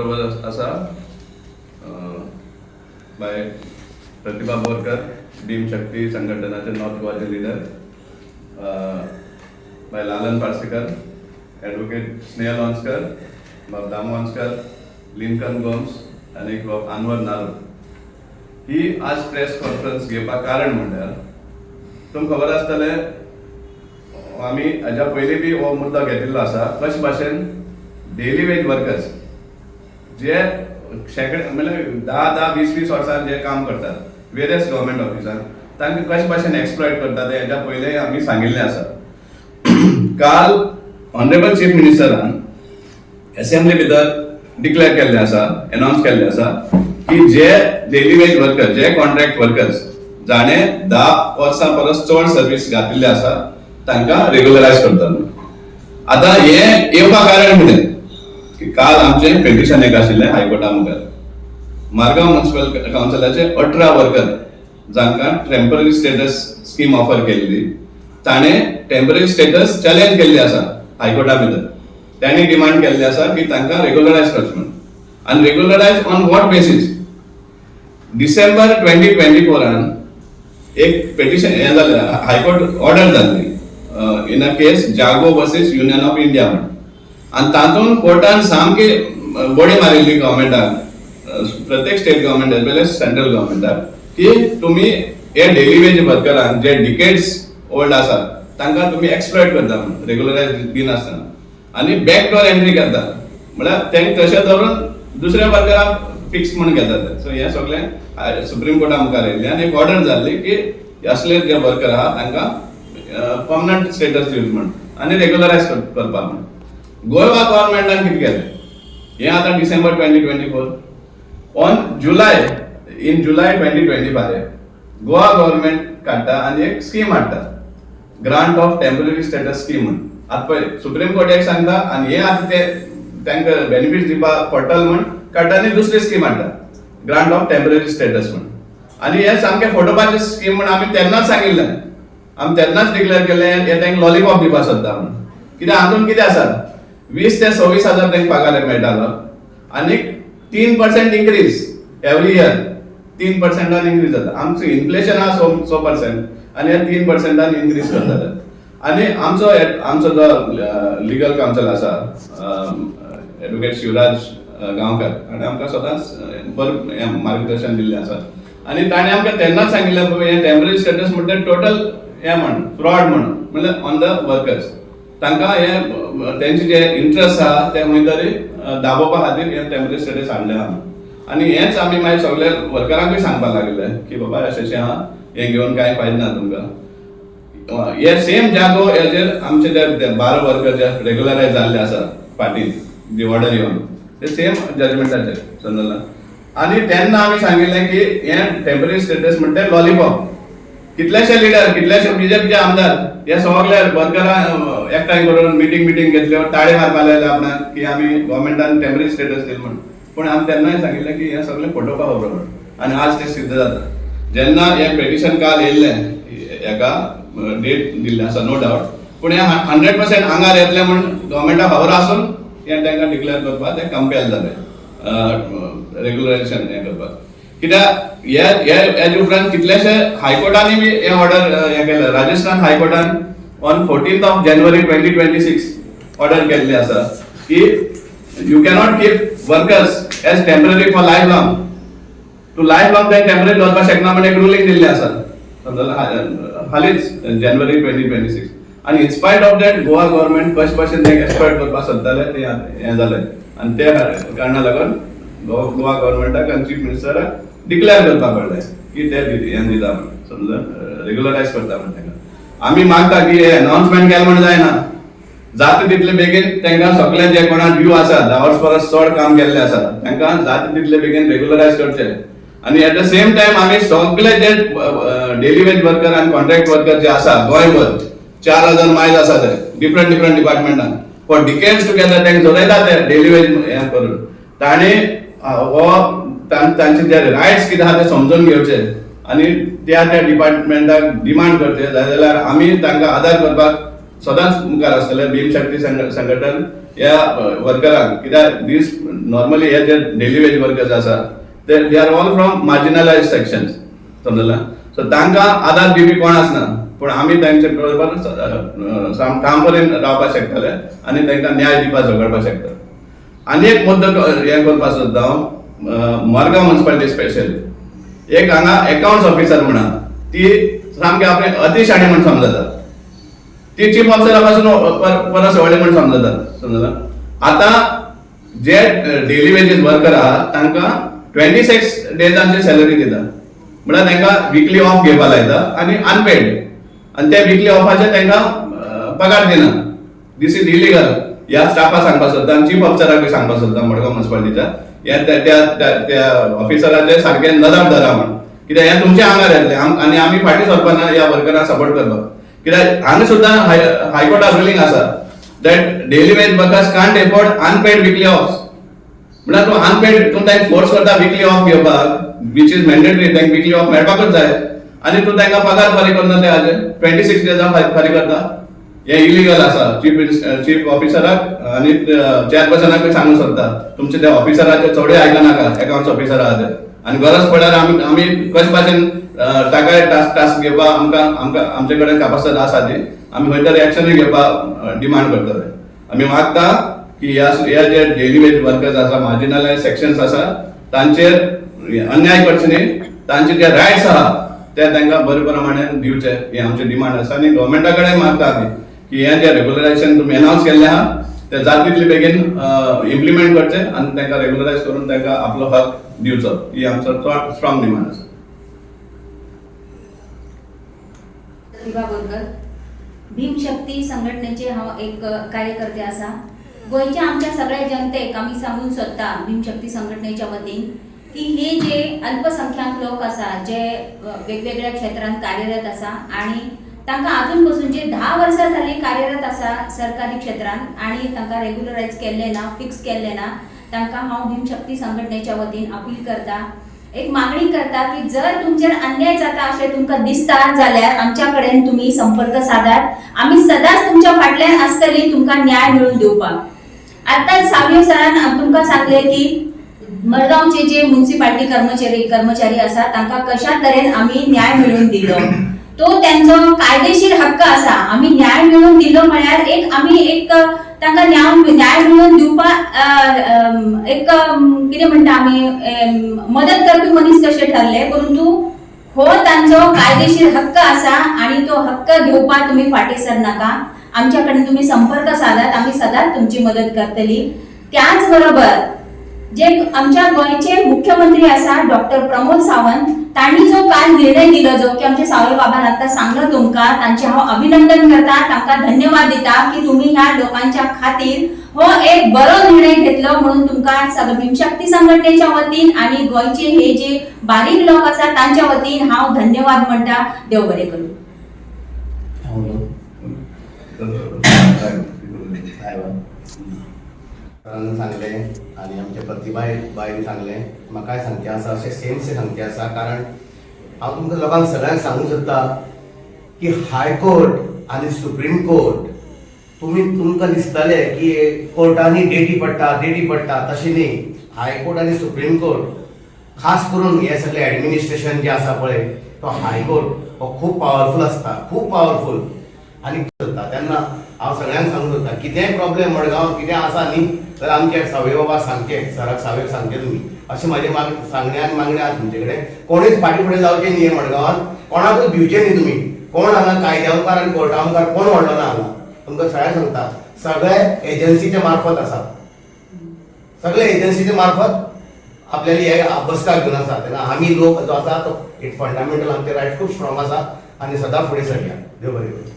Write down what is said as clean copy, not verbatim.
बरोबर आसा बाय प्रतिभा बोरकर, भीम शक्ती संघटनाचे नॉर्थ गोवाचे लीडर, बाय लालन पार्सेकर, ॲडव्होकेट स्नेहल वांसकर, बाब दामो वांसकर, लिंकन गोम्स आनी बाब अनवर नारू. ही आज प्रेस कॉन्फरन्स घेवपाक कारण म्हणल्यार तुमकां खबर आसतलें आमी हाज्या पयलीं बी हो मुद्दो घेतिल्लो आसा. कशे भाशेन डेली वेज वर्कर्स जे शेकडे म्हणल्यार 10-20 वर्सां जे काम करतात वेरियस गव्हर्मेंट ऑफिसान तांकां कशे भाशेन एक्सप्लॉयट करतात हेज्या पयलीं आमी सांगिल्लें आसा. काल ऑनरेबल चीफ मिनिस्टरान असेंब्ली भितर डिक्लेअर केल्लें आसा, अनाउन्स केल्लें आसा की जे डेली वेज वर्कर्स, जे कॉन्ट्रॅक्ट वर्कर्स जाणें 10 वर्सां परस चड सर्वीस घातिल्ले आसा तांकां रेग्युलरायज करतात. आतां हें येवपा कारण कितें की काल आमचें पिटिशन एक आशिल्लें हायकोर्टा मुखार. मारगांव म्युनिसिपल कावन्सिलाचे 18 वर्कर जांकां टेम्पररी स्टेटस स्कीम ऑफर केल्ली ताणें टेम्पररी स्टेटस चॅलेंज केल्ली आसा हायकोर्टा भितर. त्यांनी डिमांड केल्ली आसा की तांकां रेग्युलरायज करचें म्हणून. आनी रेग्युलरायज ऑन वॉट बेसीस? डिसेंबर 2024 एक पिटिशन हें जालें, हायकोर्ट ऑर्डर जाल्ली इन अ केस जागो वर्सेस युनियन ऑफ इंडिया म्हणून. आनी तातूंत कोर्टान सामकी बडी मारिल्ली गव्हर्मेंटाक, प्रत्येक स्टेट गव्हर्मेंट एज वेल एज सेंट्रल गव्हर्मेंटाक, की तुमी हे डेली वेज वर्करांक जे डिकेड्स ओल्ड आसा तांकां तुमी एक्सप्लॉयट करता म्हणून रेग्युलरायज दिनासतना आनी बॅकडोर एंट्री करता. म्हळ्यार तेंक तशें धरून दुसऱ्या वर्करांक फिक्स म्हणून घेतात. सो हें सगळें सुप्रीम कोर्टा मुखार येयल्लें आनी एक ऑर्डर जाल्ली की असले जे वर्कर आहा तांकां परमनंट स्टेटस दिवचें म्हणून आनी रेग्युलरायज करपाक म्हणून. गोवा गव्हर्मेंटान कितें केलें हें आतां December 2024 on in July 2025 Goa government काडटा आनी एक स्कीम हाडटा, grant of temporary status scheme म्हणून. आतां पळय सुप्रीम कोर्ट एक सांगता आनी हें आतां ते तांकां बेनिफिट्स दिवपाक पडटलें म्हण काडटा आनी दुसरी स्कीम हाडटा, ग्रांट ऑफ टेम्पररी स्टेटस म्हणून. आनी हें सामकें फोटोवपाचें स्कीम म्हणून आमी तेन्नाच सांगिल्लें, आमी तेन्नाच डिक्लेअर केल्लें हे तांकां लॉलीपॉप दिवपाक सोदता म्हणून. कित्याक हातूंत कितें आसा 20 ते 26 हजार तांकां पगार मेळटालो आनी 3% इंक्रीज एवरी इयर, 3% इंक्रीज जाता. आमचो इन्फ्लेशन आहा 6% आनी हे 3% इंक्रीज करताले. आनी आमचो जो लिगल कावन्सिल आसा ॲडव्होकेट शिवराज गांवकर हाणें आमकां सदांच बरें मार्गदर्शन दिल्लें आसा. आनी ताणें आमकां तेन्नाच सांगिल्लें पळय हें टेम्पररी स्टेटस म्हणटा टोटल हें म्हण फ्रॉड म्हणून, म्हणल्यार ऑन द वर्कर्स. तांकां हें तेंचे जे इंट्रस्ट आहा ते खंय तरी दाबोवपा खातीर हें टेम्पररी स्टेटस हाडलें आहा. आनी हेंच आमी मागीर सगळे वर्करांकूय सांगपाक लागले की बाबा अशें आहा, हें घेवन कांय फायदो ना तुमकां. हे सेम जागो हेजेर आमचे जे 12 वर्कर जे रेग्युलरायज जाल्ले आसा फाटीं जी ऑर्डर येवन ते सेम जजमेंटाचेर संदर्भांत. आनी तेन्ना आमी सांगिल्लें की हें टेम्पररी स्टेटस म्हणटा लॉलीपॉप. कितलेशे लिडर, कितलेशे बीजेपीचे आमदार हे सगळे वर्करां एकठांय करून मिटींग घेतल्यो, ताळे मारपाक लागले आपणाक की आमी गव्हर्मेंटान टेम्पररी स्टेटस दिलें म्हणून. पूण आमी तेन्नाय सांगिल्लें की हें सगळें फोटोवपाक खबर म्हणून. आनी आज तें सिद्ध जाता. जेन्ना हें पिटिशन काल येयल्लें हेका डेट दिल्लें आसा नो डावट, पूण हें 100% आंगार येतलें म्हूण गव्हर्मेंटाक खबर आसून हें तांकां डिक्लेअर करपाक ते कंपेल जाले रेग्युलरायजेशन हें करपाक. कित्याक हेजे उपरांत कितलेशे हायकोर्टांनी बी हें ऑर्डर हें केलें. राजस्थान हायकोर्टान ऑन 14 जानेवारी 2026 ऑर्डर केल्ली आसा की you cannot keep workers as temporary for life long. To life long ते टेम्पररी दवरपाक शकना म्हणून एक रुलींग दिल्लें आसा हालींच जानेवारी 2026. आनी इन्स्पायट ऑफ दॅट गोवा गव्हर्मेंट कशे भाशेन तें एक्सप्लॉयट करपाक सोदताले तें हें जालें. आनी त्या कारणाक लागून गोवा गव्हर्मेंटाक आनी चीफ मिनिस्टराक डिक्लेअर करपाक पडलें की ते हें दिता म्हणून, समजा रेग्युलरायज करता म्हणून तांकां. आमी मागता की हे अनाउन्समेंट केलें म्हणून जायना. जाता तितले बेगीन तांकां सगळे जे कोणाक ड्यू आसा 10 वर्स परस चड काम केल्लें आसा तांकां जाता तितले बेगीन रेग्युलरायज करचें. आनी एट द सेम टायम आमी सगळे जे डेली वेज वर्कर आनी कॉन्ट्रॅक्ट वर्कर जे आसा गोंयभर 4000 मायज आसा ते डिफरंट डिपार्टमेंटान फॉर डिकेड्स टुगेदर तांकां जोडयता ते डेली वेज हें करून. तांणी हो तांचे जे रायट्स कितें आहा ते समजून घेवचे आनी त्या डिपार्टमेंटाक डिमांड करचे. जाल्यार आमी तांकां आदार करपाक सदांच मुखार आसतले. भीम शक्ती संघटन ह्या वर्करांक, कित्याक दीस नॉर्मली हे जे डेली वेज वर्कर्स आसा they are all from marginalise sections, समजला. सो तांकां आदार दिवपी कोण आसना, पूण आमी तांचे बरोबर काम करून रावपाक शकतले आनी तांकां न्याय दिवपाक झगडपाक शकता. आनी एक मुद्दो हे करपाक सोदता हांव, मडगांव म्युनिसिपालिटी स्पेशली एक हांगा अकाउंट्स ऑफिसर म्हणा, ती सामकी आपले अतिशाणी म्हणून समजता. ती चीफ ऑफिसरा पासून परस व्हडली म्हणून समजतात, समजला. आता जे डेली वेजीस वर्कर आहात तांकां 26 डेजांची सॅलरी दिता, म्हळ्यार तांकां विकली ऑफ घेवपाक लायता आनी अनपेड, आनी त्या विकली ऑफाचे तांकां पगार दिना. दिस इज इलिगल. ह्या स्टाफाक सांगपाक सोदता आनी चीफ ऑफिसराक सांगपाक सोदता मडगांव म्युनिसिपालिटीच्या त्या ऑफिसराचे सारखे नदर धरा म्हण, कित्याक हे तुमच्या आंगार येतले आनी आमी फाटीं सरपाना ह्या वर्करांक सपोर्ट करपाक. कित्याक हांगा सुद्दां हायकोर्टा रुलींग आसा that daily wage workers can't afford unpaid weekly offs. म्हळ्यार तूं अनपेड तूं तांकां फोर्स करता विकली ऑफ घेवपाक, विच इज मॅन्डेटरी, तांकां विकली ऑफ मेळपाकूच जाय, आनी तूं तांकां पगार फारीक करना ते हाजे 26 डेजां फारीक करता. हे इलिगल आसा. चीफ ऑफिसराक आनी चेअरपर्सनाक सांगूंक सोदता तुमचे त्या ऑफिसराचे चोडे आयकनाका, अकाउंट्स ऑफिसर आहा ते, आनी गरज पडल्यार आमी कशे भाशेन ताकाय टास्क घेवपाक आमकां आमचे कडेन कॅपासिटी आसा ती, आमी खंय तरी एक्शनूय घेवपाक डिमांड करतले. आमी मागता की ह्या जे डेली वेज वर्कर्स आसा, मार्जिनलाइज सेक्शन्स आसा, तांचेर अन्याय करचे न्ही, तांचे जे रायट्स आहा ते तांकां बरे प्रमाणे दिवचे, ही आमची डिमांड आसा. आनी गव्हर्मेंटा कडेन मागता आमी की हे जे रेग्युलरायझेशन तुमी अनाउन्स केल्ले आहा ते जाता तितले बेगीन इम्प्लिमेंट करचे आनी तांकां रेग्युलरायज करून तांकां आपलो हक दिवचो, ही आमचो स्ट्रॉंग डिमांड आसा. भीमशक्ती संघटनेचे हांव एक कार्यकर्ते आसा. गोंयच्या आमच्या सगळ्या जनतेक आमी सांगूंक सोदता भीमशक्ती संघटनेच्या वतीन की हे जे अल्पसंख्याक लोक आसा जे वेगवेगळ्या क्षेत्रांत कार्यरत आसा आनी तांकां आजून पासून जे 10 वर्सां जाली कार्यरत आसा सरकारी क्षेत्रांत आनी तांकां रेग्युलरायज केल्ले ना, फिक्स केल्ले ना, तांकां हांव भीमशक्ती संघटनेच्या वतीन अपील करता, एक मागणी करता की जर तुमचेर अन्याय जाता अशें तुमकां दिसता जाल्यार आमच्या कडेन तुमी संपर्क सादात. आमी सदांच तुमच्या फाटल्यान आसतली तुमकां न्याय मेळून दिवपाक. आतांच सावयो सरान तुमकां सांगले की मडगांवचे जे म्युनिसिपालिटी कर्मचारी आसा तांकां कशा तरेन आमी न्याय मेळून दिलो, तो त्यांचो कायदेशीर हक्क आसा. आमी न्याय मेळून दिलो म्हळ्यार आमी तांकां न्याय मेळून दिवपाक एक कितें म्हणटा आमी मदत करपी मनीस कशे ठरले, परंतु हो तांचो कायदेशीर हक्क आसा आनी तो हक्क घेवपाक तुमी फाटीं सरनाका. आमच्या कडेन तुमी संपर्क सादात, आमी सदांच तुमची मदत करतली. त्याच बरोबर जे आमच्या गोंयचे मुख्यमंत्री आसा डॉक्टर प्रमोद सावंत, तांणी जो काल निर्णय दिलो जो की आमचे सावय बाबान आता सांगलो तुमकां, तांचे हांव अभिनंदन करता, तांकां धन्यवाद दिता की तुमी ह्या लोकांच्या खातीर हो एक बरो निर्णय घेतलो. म्हणून तुमकां सगळे भीमशक्ती संघटनेच्या वतीन आणि गोंयचे हे जे बारीक लोक आसा तांच्या वतीन हांव धन्यवाद म्हणटा. देव बरें करूं. सांगले आणि आमचे प्रतिभाबाईन सांगले, म्हाकाय सांगचे आसा, अशें सेमशे सांगचे आसा. कारण हांव तुमकां लोकांक सगळ्यांक सांगूंक सोदता की हायकोर्ट आनी सुप्रीम कोर्ट तुमकां दिसतले की कोर्टांनी डेटी पडटा, तशें न्ही. हायकोर्ट आनी सुप्रीम कोर्ट खास करून हे सगळे एडमिनिस्ट्रेशन जे आसा पळय तो हायकोर्ट हो खूब पावरफूल आसता, खूब पावरफूल. आनी तेन्ना हांव सगळ्यांक सांगूंक सोदता कितेंय प्रॉब्लेम मडगांव कितें आसा न्ही तर आमचे सावय बाबा सांगचे, सराक सावयक सांगचे तुमी, अशें म्हाजें सांगणे आनी मागणे आसा तुमचे कडेन. कोणूच फाटीं फुडें जावचें न्ही हे मडगांवांत, कोणाकूच भिवचें न्ही तुमी. कोण हांगा कायद्या मुखार आनी कोर्टा मुखार कोण व्हडलो ना हांगा. तुमकां सगळ्यांक सांगता सगळे एजन्सीचे मार्फत आसा, सगळे एजन्सीचे मार्फत आपल्याली हे बसका घेवन आसा. तेन्ना आमी लोक जो आसा तो एक फंडामेंटल आमचे रायट खूब स्ट्रॉंग आसा आनी सदां फुडें सरया. देव बरें करूं.